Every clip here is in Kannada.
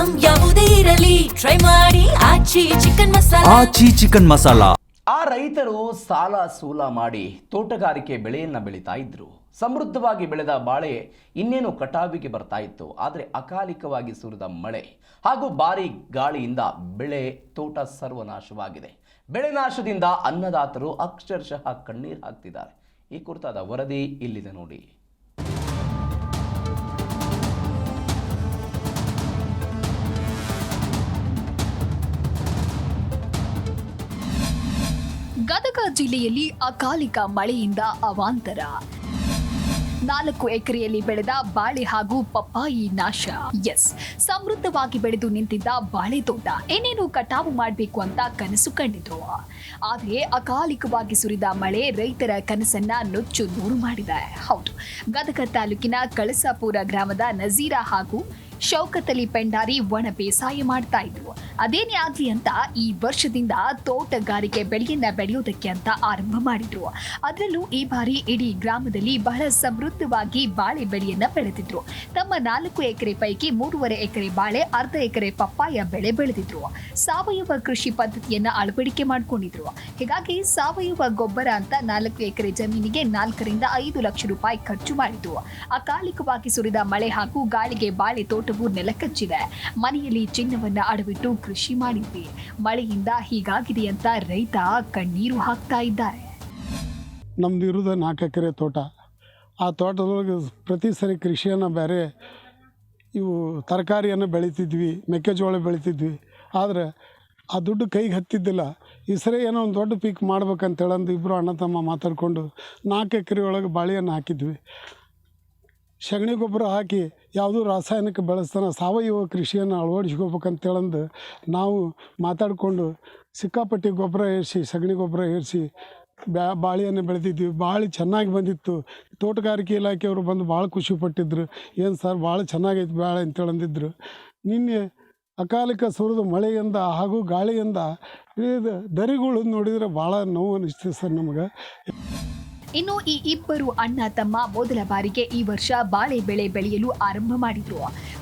ಐಟಂ ಯಾವುದೇ ಇರಲಿ ಟ್ರೈ ಮಾಡಿ ಆಚಿ ಚಿಕನ್ ಮಸಾಲಾ. ಆ ರೈತರು ಸಾಲ ಸೂಲ ಮಾಡಿ ತೋಟಗಾರಿಕೆ ಬೆಳೆಯನ್ನ ಬೆಳೀತಾ ಇದ್ರು. ಸಮೃದ್ಧವಾಗಿ ಬೆಳೆದ ಬಾಳೆ ಇನ್ನೇನು ಕಟಾವಿಗೆ ಬರ್ತಾ ಇತ್ತು. ಆದರೆ ಅಕಾಲಿಕವಾಗಿ ಸುರಿದ ಮಳೆ ಹಾಗೂ ಭಾರಿ ಗಾಳಿಯಿಂದ ಬೆಳೆ ತೋಟ ಸರ್ವನಾಶವಾಗಿದೆ. ಬೆಳೆ ನಾಶದಿಂದ ಅನ್ನದಾತರು ಅಕ್ಷರಶಃ ಕಣ್ಣೀರು ಹಾಕ್ತಿದ್ದಾರೆ. ಈ ಕುರಿತಾದ ವರದಿ ಇಲ್ಲಿದೆ ನೋಡಿ. ಗದಗ ಜಿಲ್ಲೆಯಲ್ಲಿ ಅಕಾಲಿಕ ಮಳೆಯಿಂದ ಅವಾಂತರ. 4 ಎಕರೆಯಲ್ಲಿ ಬೆಳೆದ ಬಾಳೆ ಹಾಗೂ ಪಪ್ಪಾಯಿ ನಾಶ. ಸಮೃದ್ಧವಾಗಿ ಬೆಳೆದು ನಿಂತಿದ್ದ ಬಾಳೆ ತೋಟ ಏನೇನು ಕಟಾವು ಮಾಡಬೇಕು ಅಂತ ಕನಸು ಕಂಡಿದ್ರು. ಆದರೆ ಅಕಾಲಿಕವಾಗಿ ಸುರಿದ ಮಳೆ ರೈತರ ಕನಸನ್ನ ನುಚ್ಚು ನೂರು ಮಾಡಿದೆ. ಹೌದು, ಗದಗ ತಾಲೂಕಿನ ಕಳಸಾಪುರ ಗ್ರಾಮದ ನಜೀರಾ ಹಾಗೂ ಶೌಕತ್ ಅಲಿ ಪೆಂಡಾರಿ ಒಣ ಬೇಸಾಯ ಮಾಡ್ತಾ ಇದ್ರು. ಅದೇನೇ ಆಗ್ಲಿ ಅಂತ ಈ ವರ್ಷದಿಂದ ತೋಟಗಾರಿಕೆ ಬೆಳೆಯನ್ನ ಬೆಳೆಯೋದಕ್ಕೆ ಅಂತ ಆರಂಭ ಮಾಡಿದ್ರು. ಅದರಲ್ಲೂ ಈ ಬಾರಿ ಇಡೀ ಗ್ರಾಮದಲ್ಲಿ ಬಹಳ ಸಮೃದ್ಧವಾಗಿ ಬಾಳೆ ಬೆಳೆಯನ್ನ ಬೆಳೆದಿದ್ರು. ತಮ್ಮ 4 ಎಕರೆ ಪೈಕಿ 3.5 ಎಕರೆ ಬಾಳೆ, ಅರ್ಧ ಎಕರೆ ಪಪ್ಪಾಯ ಬೆಳೆ ಬೆಳೆದಿದ್ರು. ಸಾವಯವ ಕೃಷಿ ಪದ್ಧತಿಯನ್ನ ಅಳವಡಿಕೆ ಮಾಡ್ಕೊಂಡಿದ್ರು. ಹೀಗಾಗಿ ಸಾವಯವ ಗೊಬ್ಬರ ಅಂತ 4 ಎಕರೆ ಜಮೀನಿಗೆ 4 ರಿಂದ 5 ಲಕ್ಷ ರೂಪಾಯಿ ಖರ್ಚು ಮಾಡಿದ್ರು. ಅಕಾಲಿಕವಾಗಿ ಸುರಿದ ಮಳೆ ಹಾಗೂ ಗಾಳಿಗೆ ಬಾಳೆ ತೋಟವು ನೆಲಕಚ್ಚಿದೆ. ಮನೆಯಲ್ಲಿ ಚಿನ್ನವನ್ನ ಅಡವಿಟ್ಟು ಕೃಷಿ ಮಾಡಿದ್ವಿ. ಮಳೆಯಿಂದ ಹೀಗಾಗಿದೆ ಅಂತ ರೈತ ಕಣ್ಣೀರು ಹಾಕ್ತಾ ಇದ್ದಾರೆ. ನಮ್ದು ಇರೋದು 4 ಎಕರೆ ತೋಟ. ಆ ತೋಟದೊಳಗೆ ಪ್ರತಿ ಸರಿ ಕೃಷಿಯನ್ನು ಬೇರೆ ಇವು ತರಕಾರಿಯನ್ನು ಬೆಳಿತಿದ್ವಿ, ಮೆಕ್ಕೆಜೋಳ ಬೆಳಿತಿದ್ವಿ. ಆದರೆ ಆ ದುಡ್ಡು ಕೈಗೆ ಹತ್ತಿದ್ದಿಲ್ಲ. ಈ ಸರಿ ಏನೋ ಒಂದು ದೊಡ್ಡ ಪೀಕ್ ಮಾಡ್ಬೇಕಂತೇಳಂದು ಇಬ್ಬರು ಅಣ್ಣ ತಮ್ಮ ಮಾತಾಡಿಕೊಂಡು 4 ಎಕರೆ ಒಳಗೆ ಬಾಳೆಯನ್ನು ಹಾಕಿದ್ವಿ. ಸಗಣಿ ಗೊಬ್ಬರ ಹಾಕಿ ಯಾವುದೂ ರಾಸಾಯನಿಕ ಬೆಳೆಸ್ತಾನೆ ಸಾವಯವ ಕೃಷಿಯನ್ನು ಅಳವಡಿಸ್ಕೋಬೇಕಂತೇಳಂದು ನಾವು ಮಾತಾಡಿಕೊಂಡು ಸಿಕ್ಕಾಪಟ್ಟಿ ಗೊಬ್ಬರ ಏರಿಸಿ, ಸಗಣಿ ಗೊಬ್ಬರ ಏರಿಸಿ ಬಾಳೆಯನ್ನು ಬೆಳೆದಿದ್ವಿ. ಭಾಳ ಚೆನ್ನಾಗಿ ಬಂದಿತ್ತು. ತೋಟಗಾರಿಕೆ ಇಲಾಖೆಯವರು ಬಂದು ಭಾಳ ಖುಷಿಪಟ್ಟಿದ್ರು. ಏನು ಸರ್ ಭಾಳ ಚೆನ್ನಾಗೈತೆ ಬಾಳೆ ಅಂತೇಳಂದಿದ್ರು. ನಿನ್ನೆ ಅಕಾಲಿಕ ಸುರಿದ ಮಳೆಯಿಂದ ಹಾಗೂ ಗಾಳಿಯಿಂದ ದರಿಗಳು ನೋಡಿದರೆ ಭಾಳ ನೋವು ಅನಿಸ್ತೀವಿ ಸರ್ ನಮಗೆ. ಇನ್ನು ಈ ಇಬ್ಬರು ಅಣ್ಣ ತಮ್ಮ ಮೊದಲ ಬಾರಿಗೆ ಈ ವರ್ಷ ಬಾಳೆ ಬೆಳೆ ಬೆಳೆಯಲು ಆರಂಭ ಮಾಡಿದ್ರು.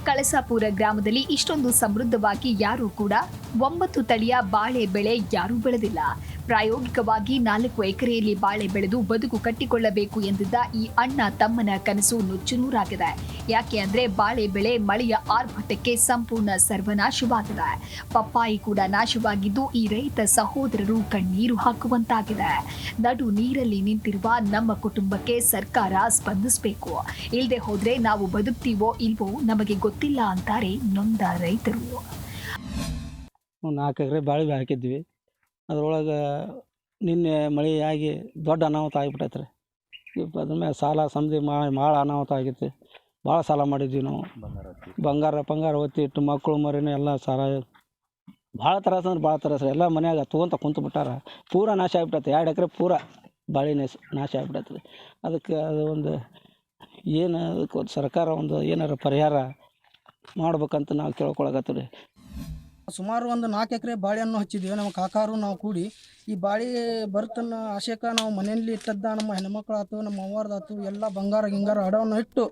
ಕಳಸಾಪುರ ಗ್ರಾಮದಲ್ಲಿ ಇಷ್ಟೊಂದು ಸಮೃದ್ಧವಾಗಿ ಯಾರೂ ಕೂಡ 9 ತಳಿಯ ಬಾಳೆ ಬೆಳೆ ಯಾರೂ ಬೆಳೆದಿಲ್ಲ. ಪ್ರಾಯೋಗಿಕವಾಗಿ 4 ಎಕರೆಯಲ್ಲಿ ಬಾಳೆ ಬೆಳೆದು ಬದುಕು ಕಟ್ಟಿಕೊಳ್ಳಬೇಕು ಎಂದಿದ್ದ ಈ ಅಣ್ಣ ತಮ್ಮನ ಕನಸು ನುಚ್ಚುನೂರಾಗಿದೆ. ಯಾಕೆ ಅಂದ್ರೆ ಬಾಳೆ ಬೆಳೆ ಮಳೆಯ ಆರ್ಭಟಕ್ಕೆ ಸಂಪೂರ್ಣ ಸರ್ವನಾಶವಾಗಿದೆ. ಪಪ್ಪಾಯಿ ಕೂಡ ನಾಶವಾಗಿದ್ದು ಈ ರೈತ ಸಹೋದರರು ಕಣ್ಣೀರು ಹಾಕುವಂತಾಗಿದೆ. ನಡು ನೀರಲ್ಲಿ ನಿಂತಿರುವ ನಮ್ಮ ಕುಟುಂಬಕ್ಕೆ ಸರ್ಕಾರ ಸ್ಪಂದಿಸಬೇಕು. ಇಲ್ಲದೆ ಹೋದ್ರೆ ನಾವು ಬದುಕ್ತೀವೋ ಇಲ್ವೋ ನಮಗೆ ಗೊತ್ತಿಲ್ಲ ಅಂತಾರೆ ನೊಂದ ರೈತರು. 4 ಎಕರೆ ಬಾಳೆ ಹಾಕಿದ್ವಿ. ಅದರೊಳಗೆ ನಿನ್ನೆ ಮಳೆಯಾಗಿ ದೊಡ್ಡ ಅನಾಹುತ ಆಗಿಬಿಟ್ಟೈತೆ ರೀ. ಅದ್ರ ಮೇಲೆ ಸಾಲ ಸಮಧಿ ಭಾಳ ಅನಾಹುತ ಆಗೈತಿ. ಭಾಳ ಸಾಲ ಮಾಡಿದ್ವಿ ನಾವು. ಬಂಗಾರ ಒತ್ತಿ ಇಟ್ಟು ಮಕ್ಕಳು ಮರಿನೂ ಎಲ್ಲ ಸಾಲ ಭಾಳ ತ್ರಾಸ ಅಂದ್ರೆ ಭಾಳ ತ್ರಾಸ. ಎಲ್ಲ ಮನ್ಯಾಗ ತೊಗೊಂತ ಕುಂತು ಬಿಟ್ಟಾರ. ಪೂರ ನಾಶ ಆಗಿಬಿಟ್ಟೈತೆ. 2 ಎಕರೆ ಪೂರ ಬಾಳೆ ನಾಶ ಆಗಿಬಿಟ್ಟೈತೆ ರೀ. ಅದಕ್ಕೆ ಅದು ಒಂದು ಏನು ಅದಕ್ಕೆ ಸರ್ಕಾರ ಒಂದು ಏನಾರು ಪರಿಹಾರ ಮಾಡ್ಬೇಕಂತ ನಾವು ಕೇಳ್ಕೊಳಕತ್ತೀವಿ ರೀ. ಸುಮಾರು ಒಂದು 4 ಎಕರೆ ಬಾಳೆಹಣ್ಣು ಹಚ್ಚಿದ್ದೀವಿ. ನಮ್ಮ ಕಾಕಾರು ನಾವು ಕೂಡಿ ಈ ಬಾಳೆ ಬರ್ತನ್ನ ಆಶಯಕ ನಾವು ಮನೆಯಲ್ಲಿ ಇಟ್ಟದ್ದ ನಮ್ಮ ಹೆಣ್ಮಕ್ಳಾಯ್ತು, ನಮ್ಮ ಅವ್ವಾರ್ದಾಯ್ತು ಎಲ್ಲ ಬಂಗಾರ ಗಿಂಗಾರ ಹಡವನ್ನು ಇಟ್ಟು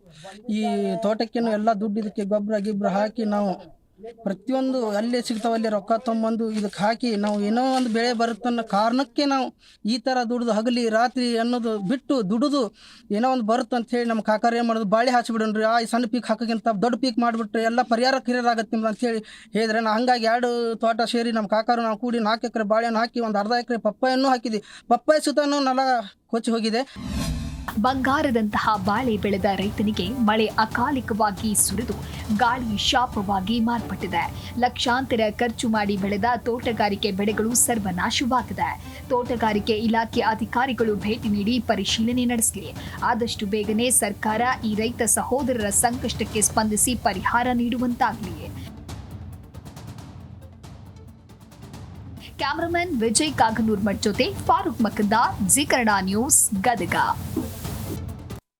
ಈ ತೋಟಕ್ಕೇನು ಎಲ್ಲ ದುಡ್ಡು ಇದಕ್ಕೆ ಗೊಬ್ಬರ ಹಾಕಿ ನಾವು ಪ್ರತಿಯೊಂದು ಅಲ್ಲೇ ಸಿಗ್ತಾವಲ್ಲಿ ರೊಕ್ಕ ತೊಗೊಂಬಂದು ಇದಕ್ಕೆ ಹಾಕಿ ನಾವು ಏನೋ ಒಂದು ಬೆಳೆ ಬರುತ್ತನ್ನೋ ಕಾರಣಕ್ಕೆ ನಾವು ಈ ಥರ ದುಡ್ದು ಹಗಲಿ ರಾತ್ರಿ ಅನ್ನೋದು ಬಿಟ್ಟು ದುಡಿದು ಏನೋ ಒಂದು ಬರುತ್ತೆ ಅಂಥೇಳಿ ನಮ್ಮ ಕಾಕಾರ ಏನು ಮಾಡೋದು, ಬಾಳೆ ಹಚ್ಬಿಡೋಣ್ರಿ, ಆ ಸಣ್ಣ ಪೀಕ್ ಹಾಕೋಕ್ಕಿಂತ ದೊಡ್ಡ ಪೀಕ್ ಮಾಡಿಬಿಟ್ರೆ ಎಲ್ಲ ಪರಿಹಾರ ಆಗುತ್ತೆ ನಿಮ್ದು ಅಂಥೇಳಿ ಹೇಳಿದ್ರೆ ನಾ ಹಂಗಾಗಿ 2 ತೋಟ ಸೇರಿ ನಮ್ಮ ಕಾಕಾರು ನಾವು ಕೂಡಿ 4 ಎಕರೆ ಬಾಳೆಹಣ್ಣು ಹಾಕಿ ಒಂದು ಅರ್ಧ ಎಕರೆ ಪಪ್ಪಾಯನ್ನು ಹಾಕಿದ್ವಿ. ಪಪ್ಪಾಯಿ ಸುತ್ತನೂ ನೆಲ ಕೊಚ್ಚಿ ಹೋಗಿದೆ. ಬಂಗಾರದಂತಹ ಬಾಳೆ ಬೆಳೆದ ರೈತನಿಗೆ ಮಳೆ ಅಕಾಲಿಕವಾಗಿ ಸುರಿದು ಗಾಳಿ ಶಾಪವಾಗಿ ಮಾರ್ಪಟ್ಟಿದೆ. ಲಕ್ಷಾಂತರ ಖರ್ಚು ಮಾಡಿ ಬೆಳೆದ ತೋಟಗಾರಿಕೆ ಬೆಳೆಗಳು ಸರ್ವನಾಶವಾಗಿದೆ. ತೋಟಗಾರಿಕೆ ಇಲಾಖೆ ಅಧಿಕಾರಿಗಳು ಭೇಟಿ ನೀಡಿ ಪರಿಶೀಲನೆ ನಡೆಸಲಿ. ಆದಷ್ಟು ಬೇಗನೆ ಸರ್ಕಾರ ಈ ರೈತ ಸಹೋದರರ ಸಂಕಷ್ಟಕ್ಕೆ ಸ್ಪಂದಿಸಿ ಪರಿಹಾರ ನೀಡುವಂತಾಗಲಿ. ಕ್ಯಾಮರಾಮನ್ ವಿಜಯ್ ಕಾಗನೂರ್ ಮಠ್ ಜೊತೆ ಫಾರೂಕ್ ಮಕ್ಕಂದಾರ್, ಜಿ ಕನ್ನಡ ನ್ಯೂಸ್, ಗದಗ.